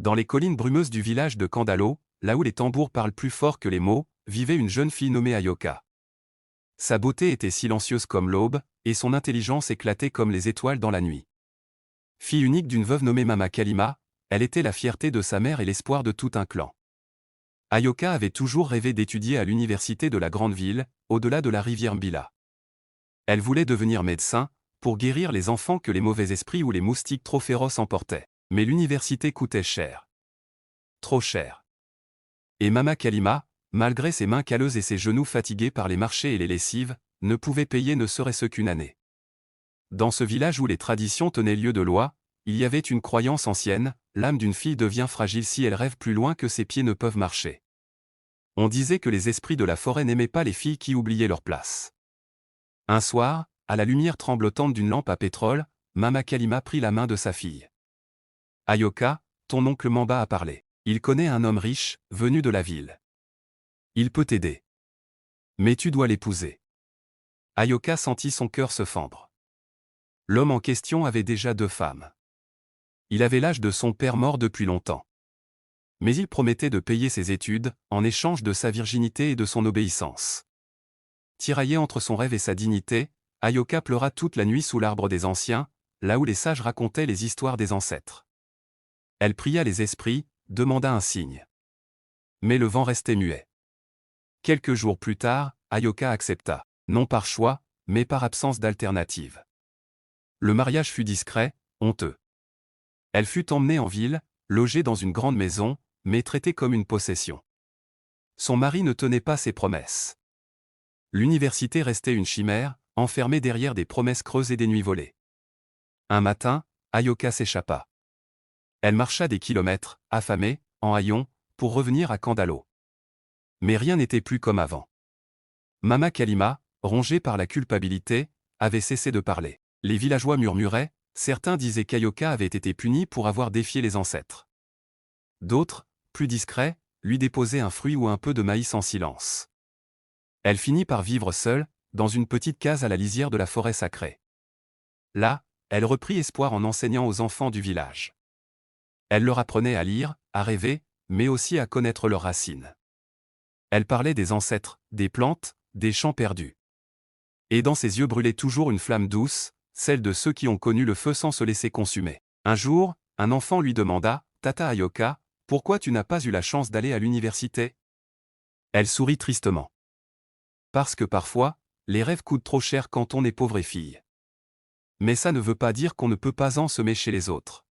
Dans les collines brumeuses du village de Kandalo, là où les tambours parlent plus fort que les mots, vivait une jeune fille nommée Ayoka. Sa beauté était silencieuse comme l'aube, et son intelligence éclatait comme les étoiles dans la nuit. Fille unique d'une veuve nommée Mama Kalima, elle était la fierté de sa mère et l'espoir de tout un clan. Ayoka avait toujours rêvé d'étudier à l'université de la grande ville, au-delà de la rivière Mbila. Elle voulait devenir médecin, pour guérir les enfants que les mauvais esprits ou les moustiques trop féroces emportaient. Mais l'université coûtait cher. Trop cher. Et Mama Kalima, malgré ses mains calleuses et ses genoux fatigués par les marchés et les lessives, ne pouvait payer ne serait-ce qu'une année. Dans ce village où les traditions tenaient lieu de loi, il y avait une croyance ancienne, l'âme d'une fille devient fragile si elle rêve plus loin que ses pieds ne peuvent marcher. On disait que les esprits de la forêt n'aimaient pas les filles qui oubliaient leur place. Un soir, à la lumière tremblotante d'une lampe à pétrole, Mama Kalima prit la main de sa fille. Ayoka, ton oncle Mamba a parlé. Il connaît un homme riche, venu de la ville. Il peut t'aider. Mais tu dois l'épouser. Ayoka sentit son cœur se fendre. L'homme en question avait déjà 2 femmes. Il avait l'âge de son père mort depuis longtemps. Mais il promettait de payer ses études, en échange de sa virginité et de son obéissance. Tiraillé entre son rêve et sa dignité, Ayoka pleura toute la nuit sous l'arbre des anciens, là où les sages racontaient les histoires des ancêtres. Elle pria les esprits, demanda un signe. Mais le vent restait muet. Quelques jours plus tard, Ayoka accepta, non par choix, mais par absence d'alternative. Le mariage fut discret, honteux. Elle fut emmenée en ville, logée dans une grande maison, mais traitée comme une possession. Son mari ne tenait pas ses promesses. L'université restait une chimère, enfermée derrière des promesses creuses et des nuits volées. Un matin, Ayoka s'échappa. Elle marcha des kilomètres, affamée, en haillons, pour revenir à Kandalo. Mais rien n'était plus comme avant. Mama Kalima, rongée par la culpabilité, avait cessé de parler. Les villageois murmuraient, certains disaient qu'Ayoka avait été punie pour avoir défié les ancêtres. D'autres, plus discrets, lui déposaient un fruit ou un peu de maïs en silence. Elle finit par vivre seule, dans une petite case à la lisière de la forêt sacrée. Là, elle reprit espoir en enseignant aux enfants du village. Elle leur apprenait à lire, à rêver, mais aussi à connaître leurs racines. Elle parlait des ancêtres, des plantes, des champs perdus. Et dans ses yeux brûlait toujours une flamme douce, celle de ceux qui ont connu le feu sans se laisser consumer. Un jour, un enfant lui demanda, « Tata Ayoka, pourquoi tu n'as pas eu la chance d'aller à l'université ?» Elle sourit tristement. « Parce que parfois, les rêves coûtent trop cher quand on est pauvre et fille. Mais ça ne veut pas dire qu'on ne peut pas en semer chez les autres. »